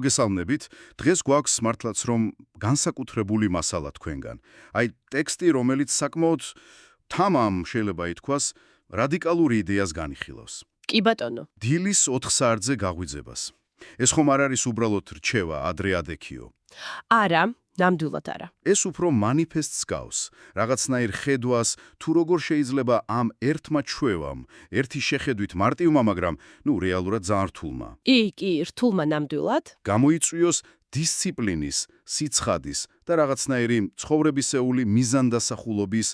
მოგესალმებით. დღეს გვაქვს მართლაც რომ განსაკუთრებული მასალა თქვენგან. აი, ტექსტი, რომელიც საკმაოდ თამამ შეიძლება ითქვას, რადიკალურ იდეას განიხილავს. კი ბატონო. დილის 4 საათზე გაღვიძებას. ეს ხომ არ არის უბრალოდ რჩევა, ადრე ადექიო. არა, ნამდვილად არა. ეს უფრო მანიფესტს გავს, რაღაცნაირ ხედვას, თუ როგორ შეიძლება ამ ერთმა ჩვევამ, ერთი შეხედვით მარტივმა, მაგრამ, რეალურად ძალიან რთულმა. კი, რთულმა ნამდვილად. გამოიწვიოს დისციპლინის, სიცხადის და რაღაცნაირი ცხოვრებისეული მიზანდასახულობის,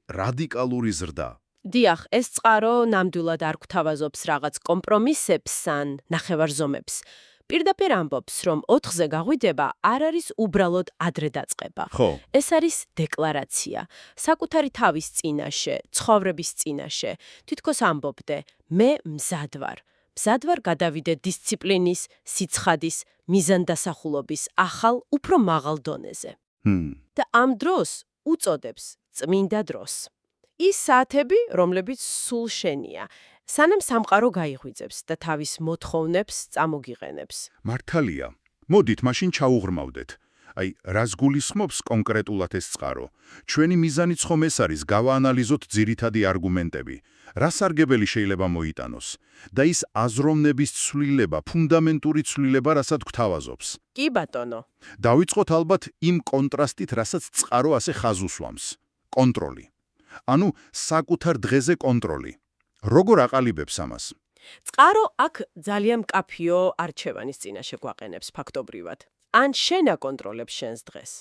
რადიკალური ზრდა. დიახ, ეს წყარო ნამდვილად არ გვთავაზობს რაღაც კომპრომისებს ან ნახევარზომებს. პირდაპირ ამბობს, რომ 4-ზე გაღვიდება არ არის უბრალოდ ადრე დაწყება. ხო. ეს არის დეკლარაცია. საკუთარი თავის წინაშე, ცხოვრების წინაშე. თითქოს ამბობდე, მე მზად ვარ. მზად ვარ გადავიდე დისციპლინის, სიცხადის, მიზანდასახულობის ახალ, უფრო მაღალ დონეზე. და ამ დროს უწოდებს წმინდა დროს. ის საათები, რომლებიც სულ შენია, სანამ სამყარო გაიღვიძებს და თავის მოთხოვნებს წამოგიყენებს. მართალია. მოდით, მაშინ ჩაუღრმავდეთ. რას გულისხმობს კონკრეტულად ეს წყარო? ჩვენი მიზანიც ხომ ეს არის, გავაანალიზოთ ძირითადი არგუმენტები. რა სარგებელი შეიძლება მოიტანოს? და ის აზროვნების ცვლილება, ფუნდამენტური ცვლილება, რასაც გვთავაზობს. კი ბატონო. დავიწყოთ ალბათ იმ კონტრასტით, რასაც წყარო ასე ხაზს უსვამს. კონტროლი. ანუ საკუთარ დღეზე კონტროლი. როგორ აყალიბებს ამას? წყარო აქ ძალიან მკაფიო არჩევანის წინაშე გვაყენებს ფაქტობრივად. ან შენ აკონტროლებს შენს დღეს.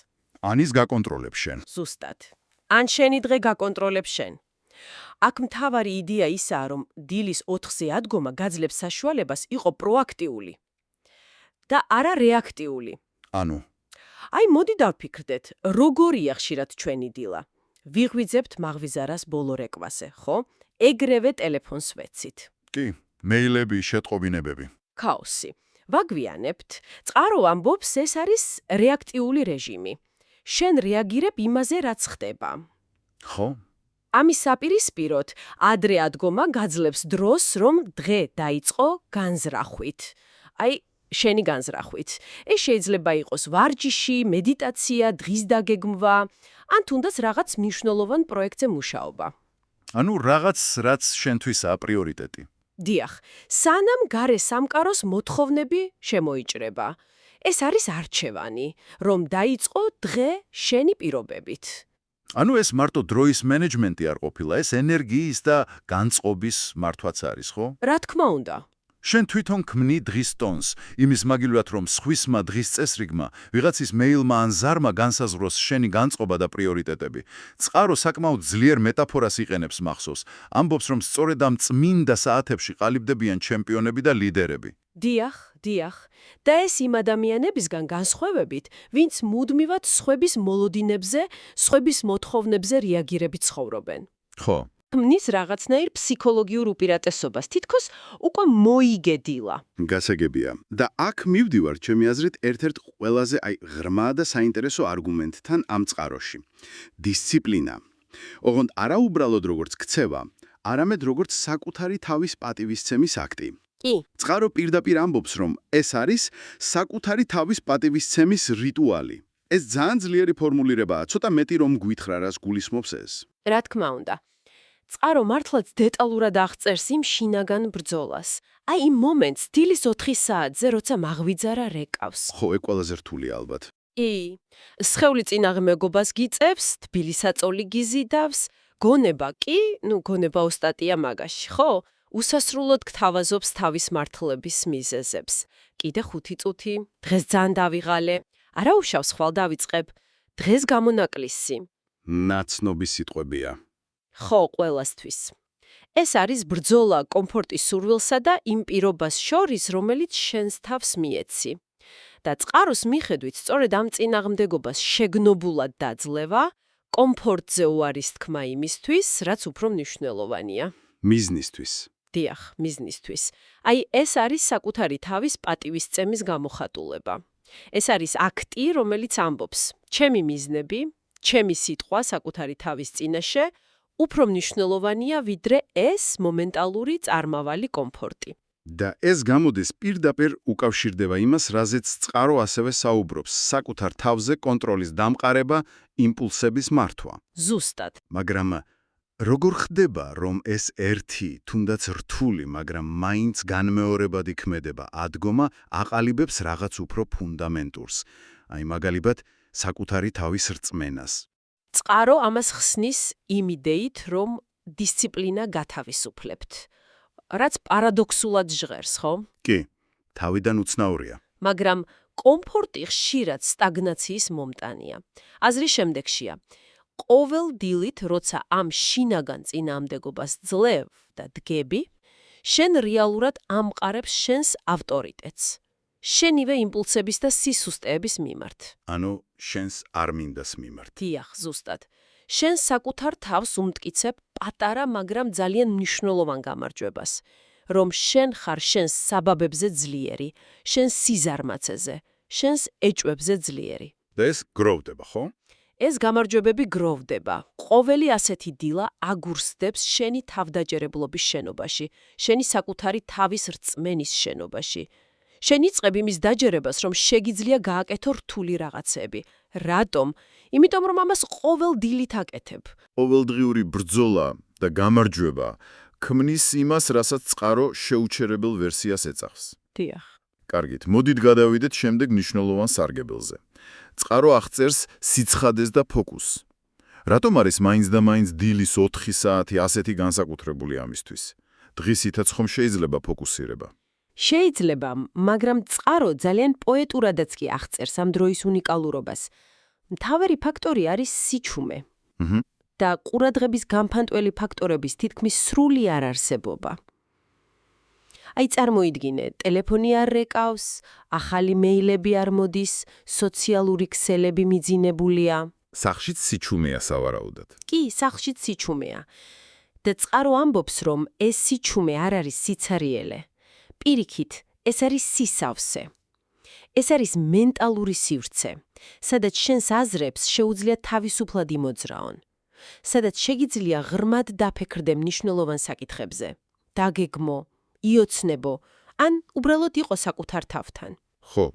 ან ის გაკონტროლებს შენ. ზუსტად. ან შენი დღე გაკონტროლებს შენ. აქ მთავარი იდეა ისაა, რომ დილის 4-ზე ადგომა გაძლევს საშუალებას იყო პროაქტიული და არა რეაქტიული. ანუ მოდი დავფიქრდეთ, როგორია ხშირად ჩვენი დილა. ვიღვიძებთ მაღვიზარას ბოლო რეკვაზე, ხო? ეგრევე ტელეფონს ვეცით. კი, მეილები, შეტყობინებები. ქაოსი. ვაგვიანებთ, წყარო ამბობს, ეს არის რეაქტიული რეჟიმი. შენ რეაგირებ იმაზე, რაც ხდება. ხო? ამის საპირისპიროდ, ადრე ადგომა გაძლევს დროს, რომ დღე დაიწყო განზრახვით. შენი განზრახვით. ეს შეიძლება იყოს ვარჯიში, მედიტაცია, დღის დაგეგმვა, ან თუნდაც რაღაც მნიშვნელოვან პროექტზე მუშაობა. ანუ რაღაც, რაც შენთვისაა პრიორიტეტი. დიახ, სანამ გარე სამყაროს მოთხოვნები შემოიჭრება. ეს არის არჩევანი, რომ დაიწყო დღე შენი პირობებით. ანუ ეს მარტო დროის მენეჯმენტი არ ყოფილა, ეს ენერგიის და განწყობის მართვაც არის, ხო? რა თქმა უნდა. შენ თვითონ ქმნი დღის ტონს, იმის მაგილვად, რომ სხვისმა დღის წესრიგმა, ვიღაცის მეილმა ან ზარმა განსაზღვროს შენი განწყობა და პრიორიტეტები. წყარო საკმაოდ ძლიერ მეტაფორას იყენებს მახსოვს. ამბობს, რომ სწორედ ამ წმინდა საათებში ყალიბდებიან ჩემპიონები და ლიდერები. დიახ. და ეს იმ ადამიანებისგან განსხვავებით, ვინც მუდმივად სხვების მოლოდინებზე, სხვების მოთხოვნებზე რეაგირებით ცხოვრობენ. ხო. ქმნის რაღაცნაირ ფსიქოლოგიურ უპირატესობას, თითქოს უკვე მოიგედილა. გასაგებია. და აქ მივდივარ, ჩემი აზრით, ერთ-ერთ ყველაზე ღრმა და საინტერესო არგუმენტთან ამ წყაროში. დისციპლინა. ოღონდ არა უბრალოდ როგორც ქცევა, არამედ როგორც საკუთარი თავის პატივისცემის აქტი. კი. წყარო პირდაპირ ამბობს, რომ ეს არის საკუთარი თავის პატივისცემის რიტუალი. ეს ძალიან ძლიერი ფორმულირებაა, ცოტა მეტი რომ გვითხრა, რას გულისხმობს ეს. რა თქმა უნდა. წყარო მართლაც დეტალურად აღწერს იმ შინაგან ბრძოლას. იმ მომენტს დილის 4 საათზე, როცა მაღვიძარა რეკავს. ხო, ეგ ყველაზე რთული ალბათ. კი. სხეული წინაღმდეგობას გიწევს, თბილი საწოლი გიზიდავს, გონება კი, გონება ოსტატია მაგაში, ხო? უსასრულოდ გთავაზობს თავის მართლების მიზეზებს. კიდე 5 წუთი, დღეს ძალიან დავიღალე. არა უშავს ხვალ დავიწყებ, დღეს გამონაკლისი. ნაცნობი სიტყვებია. ხო, ყველასთვის. ეს არის ბრძოლა კომფორტის სურვილსა და იმ პირობას შორის, რომელიც შენს თავს მიეცი. და წყაროს მიხედვით, სწორედ ამ წინააღმდეგობას შეგნობულად დაძლევა, კომფორტზე უარის თქმა იმისთვის, რაც უფრო მნიშვნელოვანია. მიზნისთვის. დიახ, მიზნისთვის. ეს არის საკუთარი თავის პატივისცემის გამოხატულება. ეს არის აქტი, რომელიც ამბობს, ჩემი მიზნები, ჩემი სიტყვა საკუთარი თავის წინაშე, უფრო მნიშვნელოვანია, ვიდრე ეს მომენტალური წარმავალი კომფორტი. და ეს გამოდის პირდაპირ უკავშირდება იმას, რაზეც წყარო ასევე საუბრობს, საკუთარ თავზე კონტროლის დამყარება, იმპულსების მართვა. ზუსტად. მაგრამ როგორ ხდება, რომ ეს ერთი, თუნდაც რთული, მაგრამ მაინც განმეორებადი ქმედება ადგომა აყალიბებს რაღაც უფრო ფუნდამენტურს, აი მაგალითად, საკუთარი თავის რწმენას. წყარო ამას ხსნის იმ იდეით, რომ დისციპლინა გათავისუფლებთ. რაც პარადოქსულად ჟღერს, ხო? კი, თავიდან უცნაურია. მაგრამ კომფორტი ხშირად სტაგნაციის მომტანია. აზრის შემდეგშია. ყოველ დილით, როცა ამ შინაგან წინააღმდეგობას ძლევ და დგები, შენ რეალურად ამყარებს შენს ავტორიტეტს. შენივე იმპულსების და სისუსტეების მიმართ. ანუ შენს არ მინდას მიმართ. დიახ, ზუსტად. შენ საკუთარ თავს უმტკიცებ პატარა, მაგრამ ძალიან მნიშვნელოვან გამარჯვებას, რომ შენ ხარ შენს საბაბებზე ძლიერი, შენს სიზარმაცეზე, შენს ეჭვებზე ძლიერი. და ეს გროვდება, ხო? ეს გამარჯვებები გროვდება. ყოველი ასეთი დილა აგურსდებს შენი თავდაჯერებლობის შენობაში, შენი საკუთარი თავის რწმენის შენობაში. შენ იწყებ იმის დაჯერებას, რომ შეგიძლია გააკეთო რთული რაღაცები. რატომ? იმიტომ რომ ამას ყოველ დილით აკეთებ. ყოველდღიური ბრძოლა და გამარჯვება ქმნის იმას, რასაც წყარო შეუჩერებელ ვერსიას ეწახს. დიახ. კარგით, მოდით გადავიდეთ შემდეგ მნიშვნელოვან სარგებელზე. წყარო აღწერს სიცხადეს და ფოკუსს. რატომ არის მაინც და მაინც დილის 4 საათი ასეთი განსაკუთრებული ამისთვის? დღისითაც ხომ შეიძლება ფოკუსირება? შეიძლება, მაგრამ წყარო ძალიან პოეტურადაც კი აღწერს ამ დროის უნიკალურობას. მთავარი ფაქტორი არის სიჩუმე. და ყურადღების განფანტველი ფაქტორების თითქმის სრული არარსებობა. აი წარმოიდგინე, ტელეფონი არ რეკავს, ახალი მეილები არ მოდის, სოციალური ქსელები მიძინებულია. სახლშიც სიჩუმეა სავარაუდოდ. კი, სახლშიც სიჩუმეა. და წყარო ამბობს, რომ ეს სიჩუმე არ არის სიცარიელე. პირიქით, ეს არის სისავსე. ეს არის მენტალური სივრცე, სადაც შენს აზრებს შეუძლია თავისუფლად იმოძრაონ. სადაც შეგიძლია ღრმად დაფიქრდე მნიშვნელოვან საკითხებზე. დაგეგმო, იოცნებო, ან უბრალოდ იყო საკუთარ თავთან. ხო,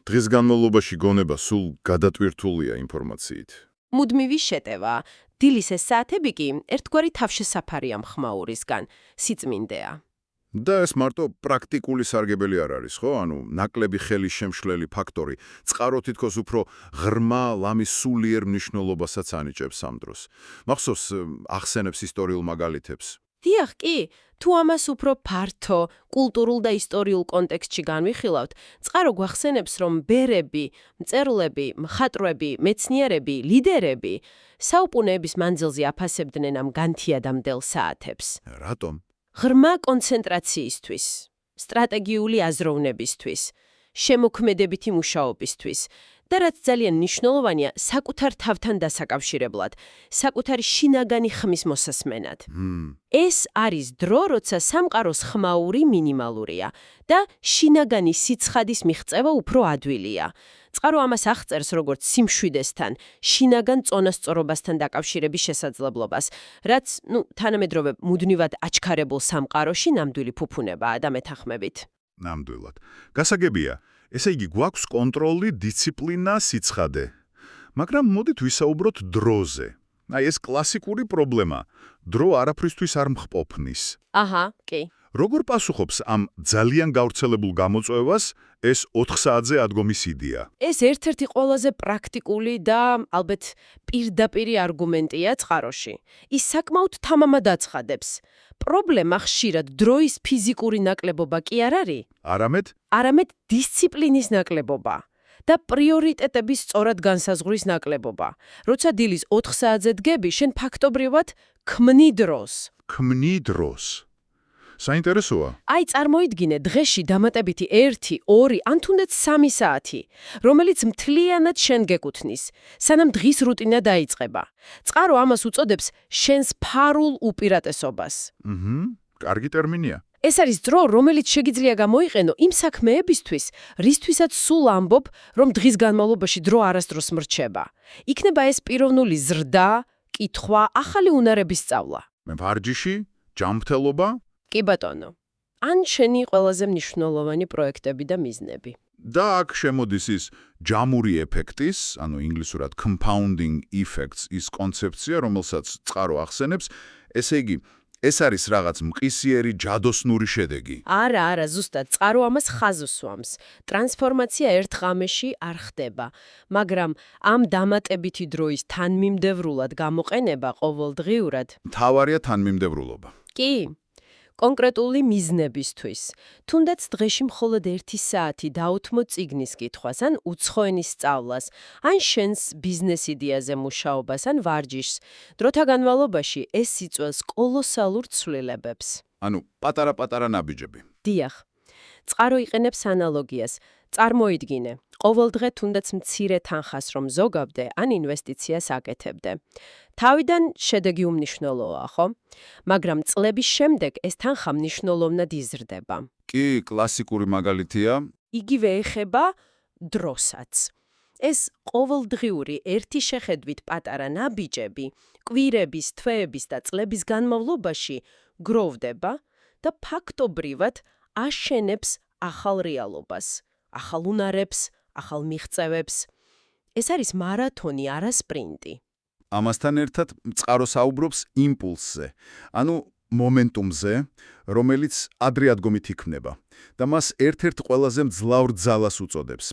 დღის განმავლობაში გონება სულ გადატვირთულია ინფორმაციით. მუდმივი შეტევა, დილის ეს საათები კი ერთგვარი თავშესაფარია მხმაურისგან, სიწმინდეა. და ეს მარტო პრაქტიკული სარგებელი არ არის, ხო? ანუ ნაკლები ხელის შემშლელი ფაქტორი. წყარო თითქოს უფრო ღრმა, ლამის სულიერ მნიშვნელობასაც ანიჭებს ამ დროს. მახსოვს ახსენებს ისტორიულ მაგალითებს. დიახ, კი, თუ ამას უფრო ფართო, კულტურულ და ისტორიულ კონტექსტში განვიხილავთ, წყარო გვახსენებს, რომ ბერები, მწერლები, მხატვრები, მეცნიერები, ლიდერები საუკუნეების მანძილზე აფასებდნენ ამ განთიადამდელ საათებს. რატომ? ღრმა კონცენტრაციისთვის, სტრატეგიული აზროვნებისთვის, შემოქმედებითი მუშაობისთვის და რაც ძალიან მნიშვნელოვანია, საკუთარ თავთან დასაკავშირებლად, საკუთარი შინაგანი ხმის მოსასმენად. ეს არის დრო, როცა სამყაროს ხმაური მინიმალურია და შინაგანი სიცხადის მიღწევა უფრო ადვილია. წყარო ამას აღწერს როგორც სიმშვიდესთან, შინაგან წონასწორობასთან დაკავშირების შესაძლებლობას, რაც, თანამედროვე მუდმივად აჩქარებულ სამყაროში ნამდვილი ფუფუნებაა და მეთანხმებით. ნამდვილად. გასაგებია, ესე იგი გვაქვს კონტროლი, დისციპლინა, სიცხადე. მაგრამ მოდით ვისაუბროთ დროზე. აი ეს კლასიკური პრობლემა. დრო არაფრისთვის არ მხპოფნის. აჰა, კი. როგორ პასუხობს ამ ძალიან გავრცელებულ გამოწვევას ეს 4 საათზე ადგომის იდეა? ეს ერთ-ერთი ყველაზე პრაქტიკული და ალბათ პირდაპირი არგუმენტია წყაროში. ის საკმაოდ თამამად აცხადებს. პრობლემა ხშირად დროის ფიზიკური ნაკლებობა კი არ არის, არამედ დისციპლინის ნაკლებობა და პრიორიტეტების სწორად განსაზღვრის ნაკლებობა. როცა დილის 4 საათზე დგები, შენ ფაქტობრივად ქმნი დროს. ქმნი დროს. საინტერესოა. აი წარმოიდგინე დღეში დამატებითი 1, 2 ან თუნდაც 3 საათი, რომელიც მთლიანად შენ გეკუთვნის, სანამ დღის რუტინა დაიწყება. წყარო ამას უწოდებს შენს ფარულ უპირატესობას. კარგი ტერმინია. ეს არის დრო, რომელიც შეგიძლია გამოიყენო იმ საქმეებისთვის, რისთვისაც სულ ამბობ, რომ დღის განმავლობაში დრო არასდროს მრჩება. იქნება ეს პიროვნული ზრდა, კითხვა, ახალი უნარების სწავლა. ვარჯიში, ჯანმრთელობა? კი ბატონო. ან შენი ყველაზე მნიშვნელოვანი პროექტები და მიზნები. და აქ შემოდის ის ჯამური ეფექტის, ანუ ინგლისურად compounding effects ის კონცეფცია, რომელსაც წყარო ახსენებს, ესე იგი, ეს არის რაღაც მყისიერი ჯადოსნური შედეგი. არა, ზუსტად, წყარო ამას ხაზს უსვამს. ტრანსფორმაცია ერთ ღამეში არ ხდება, მაგრამ ამ დამატებითი დროის თანმიმდევრულად გამოყენება ყოველდღიურად მთავარია თანმიმდევრულობა. კი, კონკრეტული მიზნებისთვის. თუნდაც დღეში მხოლოდ 1 საათი დაუთმო წიგნის კითხვას, ან უცხო ენის სწავლას, ან შენს ბიზნეს იდეაზე მუშაობას, ან ვარჯიშს. დროთა განმავლობაში ეს იწვევს კოლოსალურ ცვლილებებს. ანუ პატარა-პატარა ნაბიჯები. დიახ. წყარო იყენებს ანალოგიას. წარმოიდგინე, ყოველდღე თუნდაც მცირე თანხას რომ ზოგავდე, ან ინვესტიციას აკეთებდე. თავიდან შედეგი უმნიშვნელოა, ხო? მაგრამ წლების შემდეგ ეს თანხა მნიშვნელოვნად იზრდება. კი, კლასიკური მაგალითია, იგივე ეხება დროსაც. ეს ყოველდღიური ერთი შეხედვით პატარა ნაბიჯები, კვირების, თვეების და წლების განმავლობაში გროვდება და ფაქტობრივად აშენებს ახალ რეალობას, ახალ უნარებს, ახალ მიღწევებს. ეს არის მარათონი, არა სპრინტი. ამასთან ერთად წყარო საუბრობს იმპულსზე, ანუ მომენტუმზე, რომელიც ადრე-ადგომით იქმნება და მას ერთ-ერთ ყველაზე მძლავრ ძალას უწოდებს.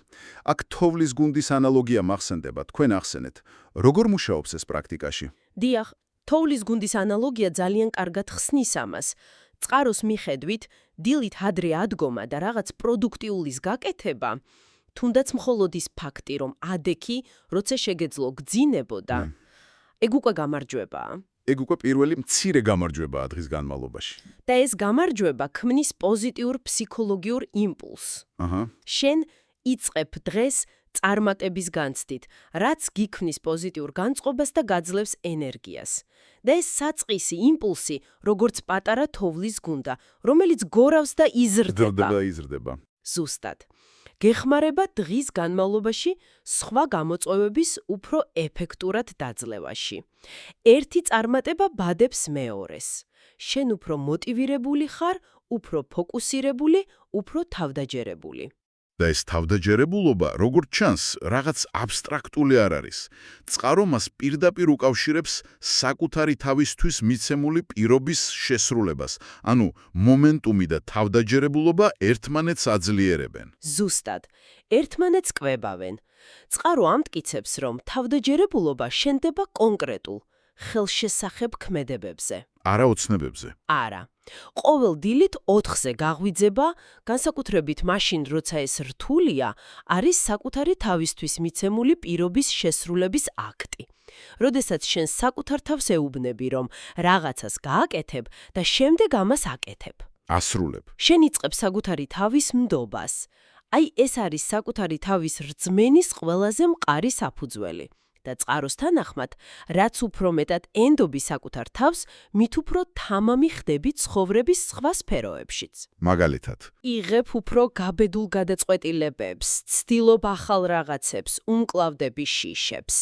აქ თოვლის გუნდის ანალოგია მახსენდება, თქვენ ახსენეთ. როგორ მუშაობს ეს პრაქტიკაში? დიახ, თოვლის გუნდის ანალოგია ძალიან კარგად ხსნის ამას. წყაროს მიხედვით, დილით ადრე ადგომა და რაღაც პროდუქტიულის გაკეთება, თუნდაც მხოლოდ ის ფაქტი, რომ ადექი, როცა შეგეძლო გძინებოდა, ეგ უკვე გამარჯვებაა. ეგ უკვე პირველი მცირე გამარჯვებაა დღის განმავლობაში. და ეს გამარჯვება ქმნის პოზიტიურ ფსიქოლოგიურ იმპულსს. აჰა. შენ იწყებ დღეს წარმატების განცდით, რაც გიქმნის პოზიტიურ განწყობას და გაძლევს ენერგიას. და ეს საწყისი იმპულსი, როგორც პატარა თოვლის გუნდა, რომელიც გორავს და იზრდება. ზუსტად. გეხმარება დღის განმავლობაში სხვა გამოწვევების უფრო ეფექტურად დაძლევაში. ერთი წარმატება ბადებს მეორეს. შენ უფრო მოტივირებული ხარ, უფრო ფოკუსირებული, უფრო თავდაჯერებული. და ეს თავდაჯერებულობა, როგორც ჩანს, რაღაც აბსტრაქტული არ არის. წყარო მას პირდაპირ უკავშირებს საკუთარი თავისთვის მიცემული პირობის შესრულებას, ანუ მომენტუმი და თავდაჯერებულობა ერთმანეთს აძლიერებენ. ზუსტად, ერთმანეთს კვებავენ. წყარო ამტკიცებს, რომ თავდაჯერებულობა შენდება კონკრეტულ, ხელშესახებ ქმედებებზე. არა ოცნებებზე. არა. ყოველ დილით 4-ზე გაღვიძება, განსაკუთრებით მაშინ, როცა ეს რთულია, არის საკუთარი თავისთვის მიცემული პირობის შესრულების აქტი. როდესაც შენ საკუთარ თავს ეუბნები, რომ რაღაცას გააკეთებ და შემდეგ ამას აკეთებ. ასრულებ. შენ იწყებ საკუთარი თავის მდობას. აი ეს არის საკუთარი თავის რწმენის ყველაზე მყარი საფუძველი. და წყაროს თანახმად, რაც უფრო მეტად ენდობი საკუთარ თავს, მით უფრო თამამი ხდები ცხოვრების სხვა სფეროებშიც. მაგალითად, იღებ უფრო გაბედულ გადაწყვეტილებებს, ცდილობ ახალ რაღაცებს, უმკლავდები შიშებს.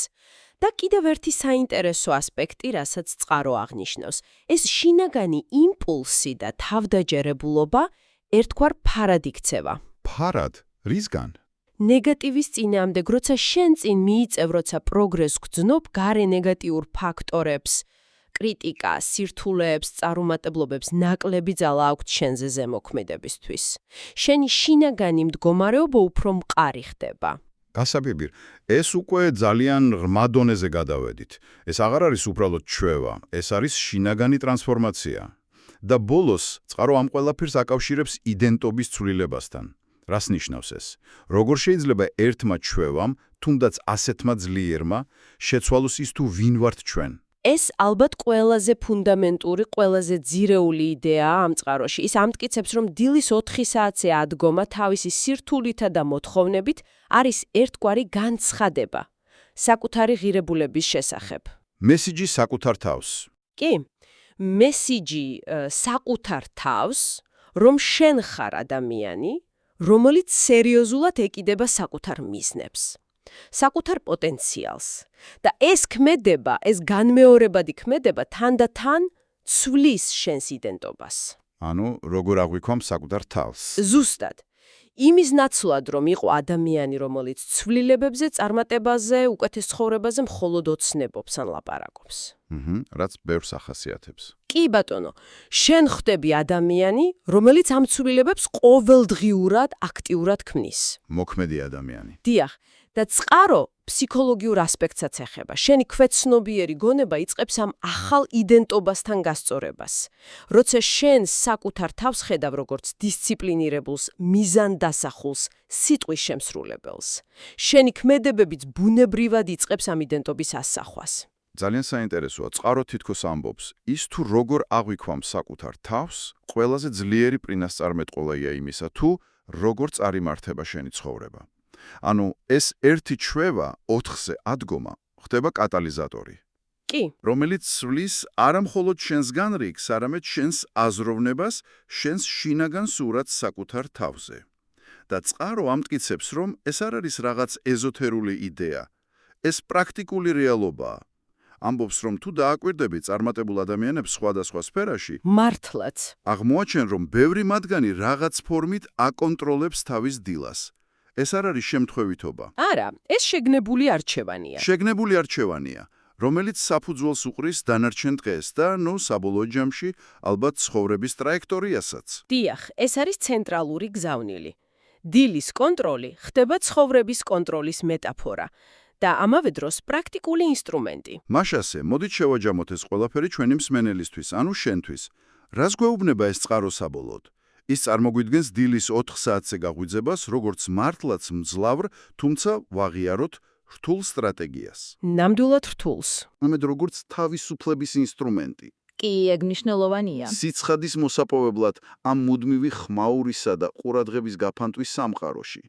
და კიდევ ერთი საინტერესო ასპექტი, რასაც წყარო აღნიშნავს, ეს შინაგანი იმპულსი და თავდაჯერებულობა ერთგვარ ფარად იქცევა. ფარად, რისგან? ნეგატივის წინააღმდეგ, როცა შენ წინ მიიწევ, როცა პროგრესს გძნობ, გარე ნეგატიურ ფაქტორებს, კრიტიკას, სირთულეებს, წარუმატებლობებს ნაკლები ძალა აქვთ შენზე ზემოქმედებისთვის. შენი შინაგანი მდგომარეობა უფრო მყარი ხდება. გასაბიბირ, ეს უკვე ძალიან ღრმა დონეზე გადავედით. ეს აღარ არის უბრალოდ ჩვევა, ეს არის შინაგანი ტრანსფორმაცია. და ბოლოს, წყარო ამ ყველაფერს აკავშირებს იდენტობის ცვლილებასთან. რას ნიშნავს ეს? როგორ შეიძლება ერთმა ჩვევამ, თუნდაც ასეთმა ძლიერმა, შეცვალოს ის თუ ვინ ვართ ჩვენ? ეს ალბათ ყველაზე ფუნდამენტური, ყველაზე ძირეული იდეაა ამ წყაროში. ის ამტკიცებს, რომ დილის 4 საათზე ადგომა თავისი სირთულითა და მოთხოვნებით არის ერთგვარი განცხადება საკუთარი ღირებულების შესახებ. მესიჯი საკუთარ თავს. კი, მესიჯი საკუთარ თავს, რომ შენ ხარ ადამიანი, რომელიც სერიოზულად ეკიდება საკუთარ მიზნებს, საკუთარ პოტენციალს. და ეს ქმედება, ეს განმეორებადი ქმედება თანდათან ცვლის შენს იდენტობას. ანუ როგორ აღვიქვამ საკუთარ თავს. ზუსტად. იმის ნაცვლად, რომ იყო ადამიანი, რომელიც ცვლილებებზე, წარმატებაზე, უკეთეს ცხოვრებაზე მხოლოდ ოცნებობს ან ლაპარაკობს. რაც ბევრს ახასიათებს. კი ბატონო, შენ ხდები ადამიანი, რომელიც ამ ცვლილებებს ყოველდღიურად აქტიურად ქმნის. მოქმედი ადამიანი. დიახ, და წყარო ფსიქოლოგიურ ასპექტსაც ეხება. შენი ქვეცნობიერი გონება იწყებს ამ ახალ იდენტობასთან გასწორებას. როცა შენ საკუთარ თავს ხედავ როგორც დისციპლინირებულს, მიზანდასახულს, სიტყვის შემსრულებელს. შენი ქმედებებიც ბუნებრივად იწყებს ამ იდენტობის ასახვას. ძალიან საინტერესოა, წყარო თითქოს ამბობს, ის თუ როგორ აღვიქვამ საკუთარ თავს, ყველაზე ძლიერი პრინასწარმეტყველია იმისა, თუ როგორ წარიმართება შენი ცხოვრება. ანუ ეს ერთი ჩვევა 4-ზე ადგომა ხდება კატალიზატორი, კი, რომელიც სვლის არა მხოლოდ შენს განრიგს, არამედ შენს აზროვნებას, შენს შინაგან სურათს საკუთარ თავზე. და წყარო ამტკიცებს, რომ ეს არ არის რაღაც ეზოთერული იდეა, ეს პრაქტიკული რეალობაა. ამბობს, რომ თუ დააკვირდები წარმატებულ ადამიანებს სხვადასხვა სფეროში, მართლაც. აღმოაჩენ, რომ ბევრი მათგანი რაღაც ფორმით აკონტროლებს თავის დილას. ეს არ არის შემთხვევითობა. არა, ეს შეგნებული არჩევანია. შეგნებული არჩევანია, რომელიც საფუძველს უყრის დანარჩენ დღეს და, საბოლოო ჯამში, ალბათ ცხოვრების ტრაექტორიასაც. დიახ, ეს არის ცენტრალური გზავნილი. დილის კონტროლი ხდება ცხოვრების კონტროლის მეტაფორა და ამავე დროს პრაქტიკული ინსტრუმენტი. მაშასე, მოდით შევაჯამოთ ეს ყველაფერი ჩვენი მსმენელისთვის, ანუ შენთვის. რას გვეუბნება ეს წყარო საბოლოოდ? ის წარმოგვიდგენს დილის 4 საათზე გაღვიძებას, როგორც მართლაც მძლავრ, თუმცა ვაღიაროთ რთულ სტრატეგიას. ნამდვილად რთულს. ამედ როგორც თავისუფლების ინსტრუმენტი. კი, ეგ მნიშვნელოვანია. სიცხადის მოსაპოვებლად ამ მუდმივი ხმაურისა და ყურადღების გაფანტვის სამყაროში,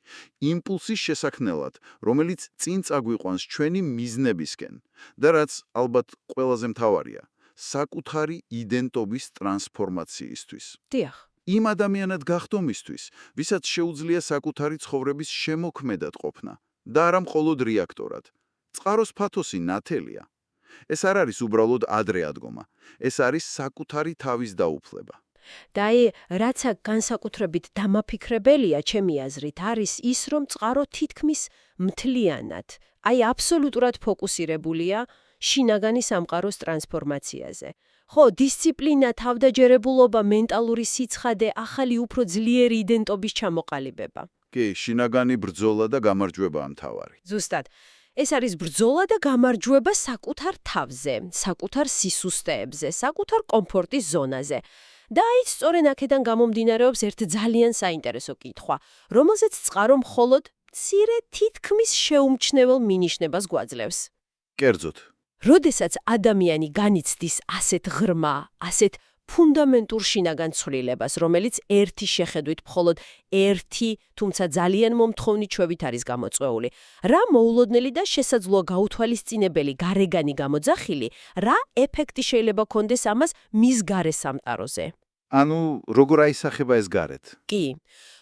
იმპულსის შესაქმნელად, რომელიც წინ წაგვიყვანს ჩვენი მიზნებისკენ და რაც ალბათ ყველაზე მთავარია, საკუთარი იდენტობის ტრანსფორმაციისთვის. დიახ. იმ ადამიანად გახდომისთვის, ვისაც შეუძლია საკუთარი ცხოვრების შემოქმედად ყოფნა და არა მხოლოდ რეაქტორად. წყაროს პათოსი ნათელია. ეს არ არის უბრალოდ ადრე ადგომა, ეს არის საკუთარი თავის დაუფლება. და რაც განსაკუთრებით დამაფიქრებელია ჩემი აზრით, არის ის, რომ წყარო თითქმის მთლიანად, აბსოლუტურად ფოკუსირებულია შინაგანი სამყაროს ტრანსფორმაციაზე. ხო, დისციპლინა, თავდაჯერებულობა, მენტალური სიცხადე, ახალი უფრო ძლიერი იდენტობის ჩამოყალიბება. კი, შინაგანი ბრძოლა და გამარჯვება ამთავარი. ზუსტად. ეს არის ბრძოლა და გამარჯვება საკუთარ თავზე, საკუთარ სისუსტეებზე, საკუთარ კომფორტის ზონაზე. და სწორედ აქედან გამომდინარეობს ერთ ძალიან საინტერესო კითხვა, რომელზეც წყარო მხოლოდ მცირე თითქმის შეუმჩნევლ მინიშნებას გვაძლევს. კერძოდ, როდესაც ადამიანი განიცდის ასეთ ღრმა, ასეთ ფუნდამენტურ შინაგან ცვლილებას, რომელიც ერთი შეხედვით მხოლოდ ერთი, თუმცა ძალიან მომთხოვნი ჩვევით არის გამოწვეული, რა მოულოდნელი და შესაძლოა გაუთვალისწინებელი გარეგანი გამოძახილი, რა ეფექტი შეიძლება კონდეს ამას მის გარე სამყაროზე. ანუ როგორ აისახება ეს გარეთ? კი,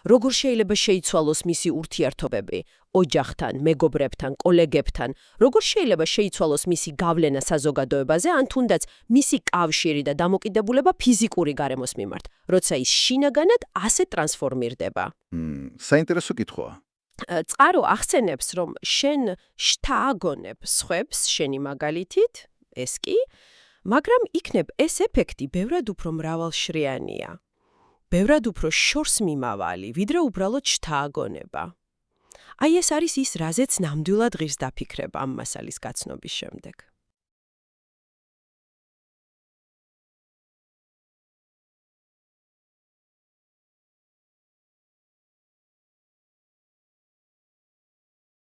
როგორ შეიძლება შეიცვალოს მისი ურთიერთობები ოჯახთან, მეგობრებთან, კოლეგებთან, როგორ შეიძლება შეიცვალოს მისი გავლენა საზოგადოებაზე, ან თუნდაც მისი კავშირი და დამოკიდებულება ფიზიკური გარემოს მიმართ, როცა ის შინაგანად ასე ტრანსფორმირდება. საინტერესო კითხვაა. წყარო ახსენებს, რომ შენ შთააგონებ სხვებს შენი მაგალითით, ეს კი, მაგრამ იქნებ ეს ეფექტი ბევრად უფრო მრავალშრიანია. ბევრად უფრო შორს მიმავალი, ვიდრე უბრალოდ შთააგონება. ეს არის ის, რაზეც ნამდვილად ღირს დაფიქრება ამ მასალის გაცნობის შემდეგ.